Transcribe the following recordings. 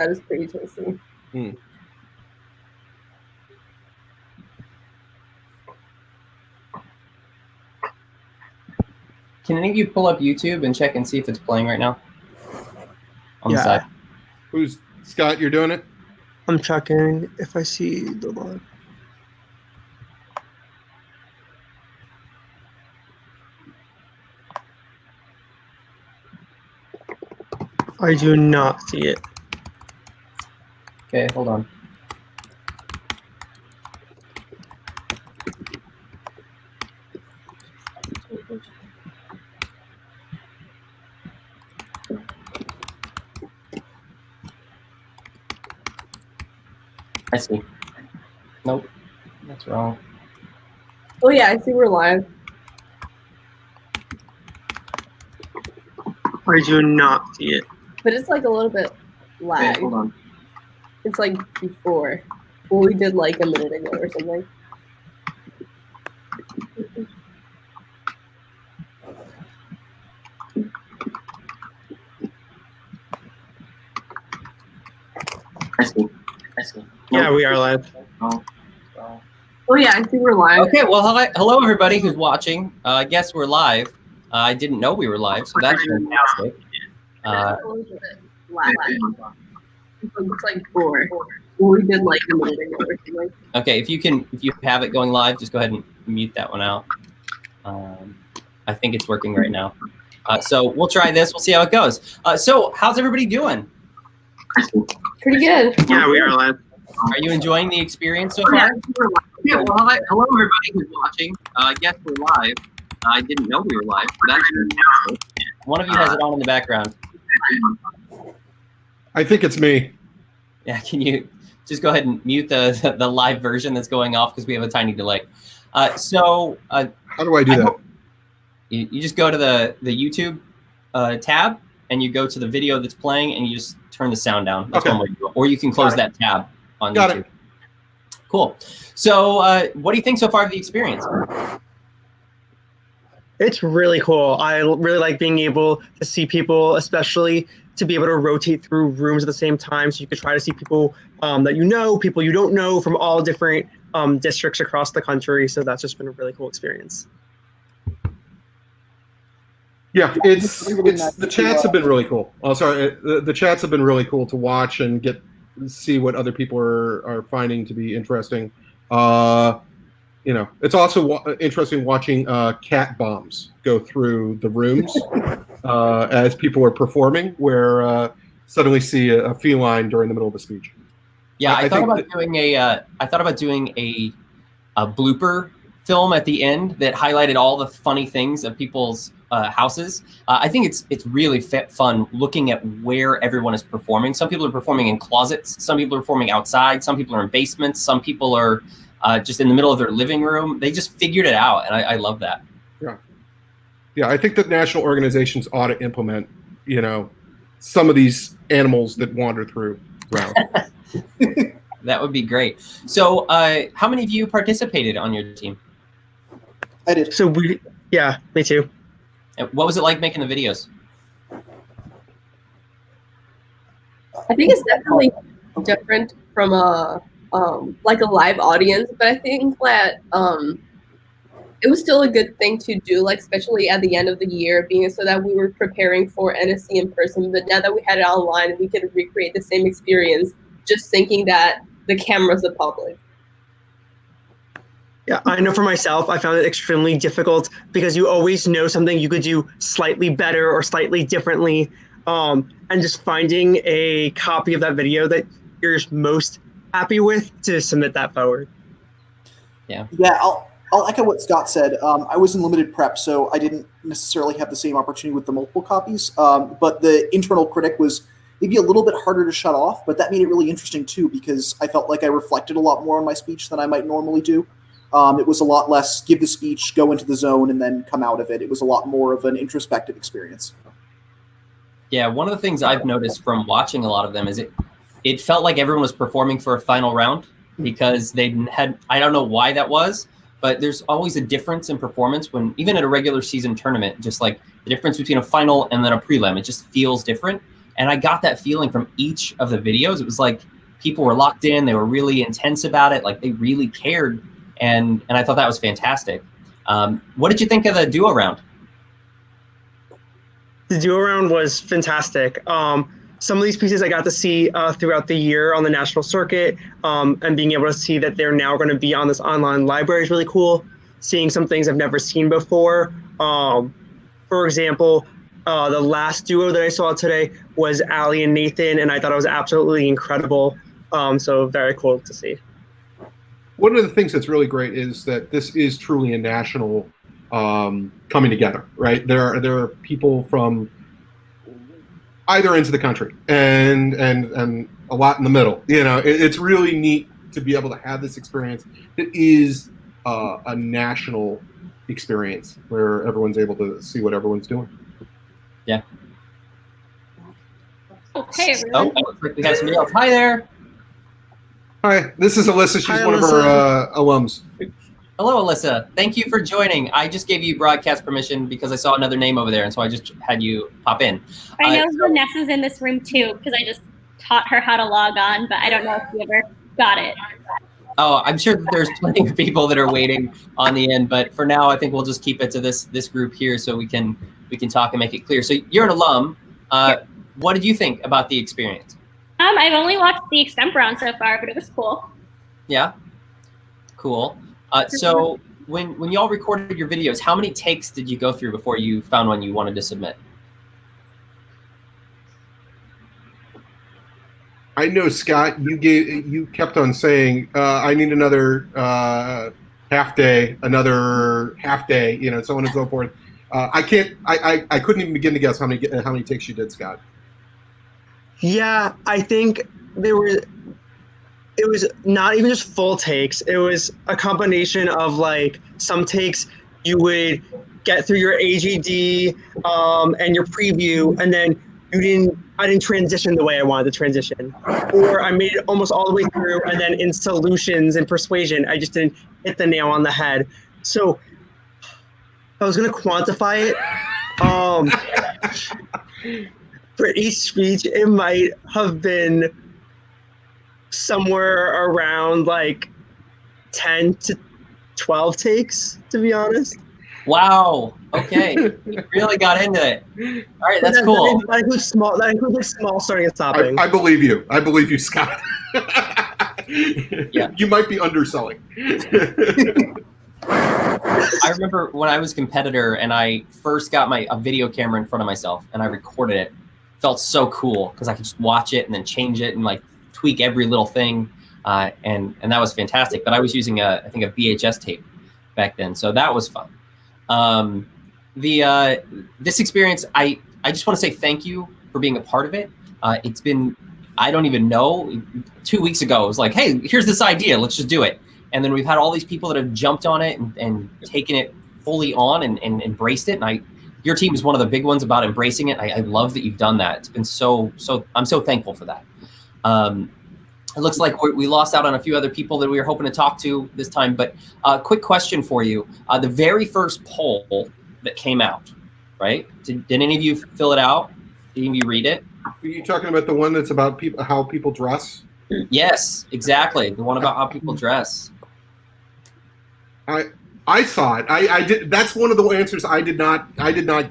That is pretty tasty. Mm. Can any of you pull up YouTube and check and see if it's playing right now? On the side. Who's Scott? You're doing it? I'm checking if I see the live. I do not see it. Okay, hold on. I see. Nope, that's wrong. Oh yeah, I see we're live. I do not see it. But it's like a little bit lag. Okay, hold on. It's like before. What we did like a minute ago or something. I see. I see. Yeah, we are live. Oh yeah, I see we're live. Okay, well, hello everybody who's watching. I guess we're live. I didn't know we were live, so that's fantastic. It's a little bit lag. It's like before. What we did like a minute ago or something. Okay, if you have it going live, just go ahead and mute that one out. I think it's working right now. So we'll try this. We'll see how it goes. So how's everybody doing? Pretty good. Yeah, we are live. Are you enjoying the experience so far? Yeah, well, hello everybody who's watching. I guess we're live. I didn't know we were live, so that's fantastic. One of you has it on in the background. I think it's me. Yeah, can you just go ahead and mute the live version that's going off because we have a tiny delay. How do I do that? You just go to the YouTube tab and you go to the video that's playing and you just turn the sound down. That's one way to do it. Or you can close that tab on YouTube. Cool. So what do you think so far of the experience? It's really cool. I really like being able to see people, especially to be able to rotate through rooms at the same time. So you could try to see people that you know, people you don't know from all different districts across the country. So that's just been a really cool experience. Yeah, it's the chats have been really cool. Oh, sorry, the chats have been really cool to watch and see what other people are finding to be interesting. You know, it's also interesting watching cat bombs go through the rooms as people are performing, where suddenly see a feline during the middle of a speech. Yeah, I thought about doing a blooper film at the end that highlighted all the funny things of people's houses. I think it's really fun looking at where everyone is performing. Some people are performing in closets. Some people are performing outside. Some people are in basements. Some people are just in the middle of their living room. They just figured it out, and I love that. Yeah, I think that national organizations ought to implement, you know, some of these animals that wander through around. That would be great. So how many of you participated on your team? I did. So yeah, me too. What was it like making the videos? I think it's definitely different from a like a live audience, but I think that it was still a good thing to do, like especially at the end of the year, being so that we were preparing for NSC in person. But now that we had it online, we could recreate the same experience, just thinking that the camera's the public. Yeah, I know for myself, I found it extremely difficult because you always know something you could do slightly better or slightly differently. And just finding a copy of that video that you're just most happy with to submit that forward. Yeah, I'll echo what Scott said. I was in limited prep, so I didn't necessarily have the same opportunity with the multiple copies. But the internal critic was maybe a little bit harder to shut off, but that made it really interesting too, because I felt like I reflected a lot more on my speech than I might normally do. It was a lot less give the speech, go into the zone, and then come out of it. It was a lot more of an introspective experience. Yeah, one of the things I've noticed from watching a lot of them is it felt like everyone was performing for a final round because they had, I don't know why that was, but there's always a difference in performance when, even at a regular season tournament, just like the difference between a final and then a prelim, it just feels different. And I got that feeling from each of the videos. It was like people were locked in. They were really intense about it. Like they really cared. And I thought that was fantastic. What did you think of the duo round? The duo round was fantastic. Some of these pieces I got to see throughout the year on the national circuit, and being able to see that they're now going to be on this online library is really cool. Seeing some things I've never seen before. For example, the last duo that I saw today was Allie and Nathan, and I thought it was absolutely incredible. So very cool to see. One of the things that's really great is that this is truly a national coming together, right? There are people from either ends of the country and a lot in the middle. You know, it's really neat to be able to have this experience. It is a national experience where everyone's able to see what everyone's doing. Yeah. Hey, everyone. Oh, looks like we have somebody else. Hi there. Hi, this is Alyssa. She's Hi, one of our alums. Hello, Alyssa. Thank you for joining. I just gave you broadcast permission because I saw another name over there, and so I just had you pop in. I know Vanessa's in this room too because I just taught her how to log on, but I don't know if you ever got it. Oh, I'm sure that there's plenty of people that are waiting on the end, but for now, I think we'll just keep it to this group here so we can talk and make it clear. So you're an alum. What did you think about the experience? I've only watched the extemp round so far, but it was cool. Yeah, cool. So when y'all recorded your videos, how many takes did you go through before you found one you wanted to submit? I know, Scott. You kept on saying, "I need another half day, another half day," you know, so on and so forth. I couldn't even begin to guess how many takes you did, Scott. Yeah, I think it was not even just full takes. It was a combination of like some takes you would get through your AGD and your preview, and then I didn't transition the way I wanted to transition. Or I made it almost all the way through, and then in solutions and persuasion, I just didn't hit the nail on the head. So I was gonna quantify it. For each speech, it might have been somewhere around like 10 to 12 takes, to be honest. Wow. Okay. You really got into it. All right, that's cool. That includes small starting and stopping. I believe you. I believe you, Scott. Yeah. You might be underselling. I remember when I was a competitor and I first got a video camera in front of myself and I recorded it. Felt so cool because I could just watch it and then change it and like tweak every little thing, and that was fantastic. But I was using I think a VHS tape back then, so that was fun. This experience, I just want to say thank you for being a part of it. It's been, I don't even know, 2 weeks ago it was like, hey, here's this idea, let's just do it. And then we've had all these people that have jumped on it and taken it fully on and embraced it. And your team is one of the big ones about embracing it. I love that you've done that. It's been I'm so thankful for that. It looks like we lost out on a few other people that we were hoping to talk to this time, but quick question for you. The very first poll that came out, right? Did any of you fill it out? Did any of you read it? Are you talking about the one that's about how people dress? Yes, exactly. The one about how people dress. I saw it. I did. That's one of the answers I did not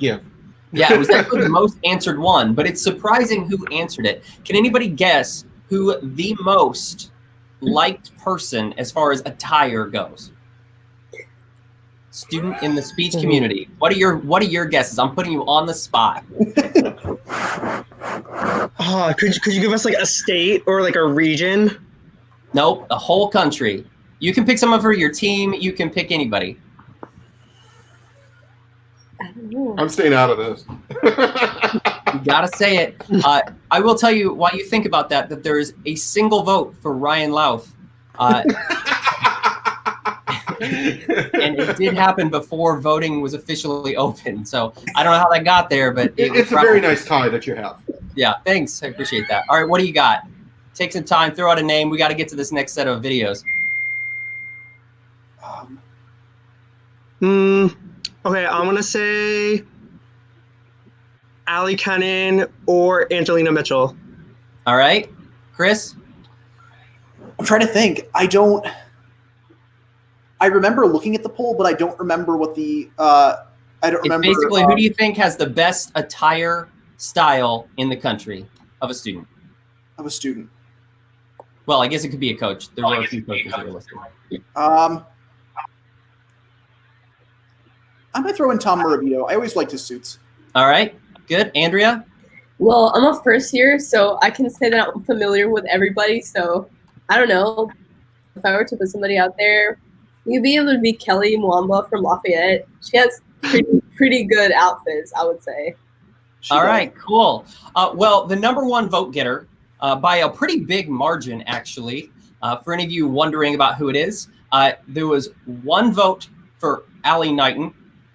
give. Yeah, it was actually the most answered one, but it's surprising who answered it. Can anybody guess who the most liked person as far as attire goes? Student in the speech community. What are your guesses? I'm putting you on the spot. Could you give us like a state or like a region? Nope, the whole country. You can pick someone for your team. You can pick anybody. I'm staying out of this. You gotta say it. I will tell you while you think about that there is a single vote for Ryan Louth. And it did happen before voting was officially open. So I don't know how that got there, but it's a very nice tie that you have. Yeah, thanks. I appreciate that. All right, what do you got? Take some time, throw out a name. We got to get to this next set of videos. Okay, I'm gonna say Allie Kennan or Angelina Mitchell. All right, Chris. I'm trying to think. I remember looking at the poll, but I don't remember what the. I don't It's remember. basically, who do you think has the best attire style in the country of a student? Of a student. Well, I guess it could be a coach. There were a few coaches that were listed. I might throw in Tom Morabito. I always liked his suits. All right, good. Andrea? Well, I'm a first year, so I can say that I'm familiar with everybody. So I don't know. If I were to put somebody out there, you'd be able to be Kelly Mwamba from Lafayette. She has pretty good outfits, I would say. All right, cool. Well, the number one vote getter by a pretty big margin, actually, for any of you wondering about who it is, there was one vote for Allie Knighton,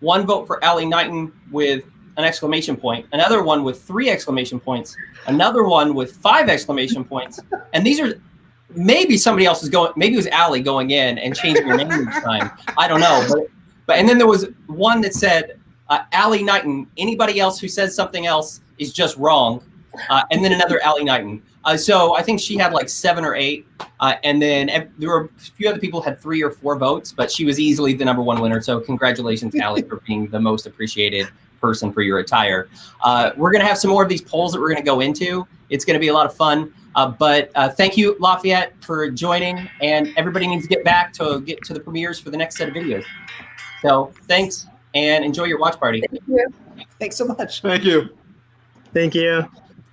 one vote for Allie Knighton with an exclamation point, another one with 3 exclamation points, another one with 5 exclamation points. And these are maybe somebody else is going, maybe it was Allie going in and changing her name each time. I don't know. But and then there was one that said, Allie Knighton, anybody else who says something else is just wrong. And then another Allie Knighton. So I think she had like 7 or 8. And then there were a few other people who had 3 or 4 votes, but she was easily the number one winner. So congratulations, Allie, for being the most appreciated person for your attire. We're going to have some more of these polls that we're going to go into. It's going to be a lot of fun. But thank you, Lafayette, for joining. And everybody needs to get back to get to the premieres for the next set of videos. So thanks and enjoy your watch party. Thank you. Thanks so much. Thank you. Thank you.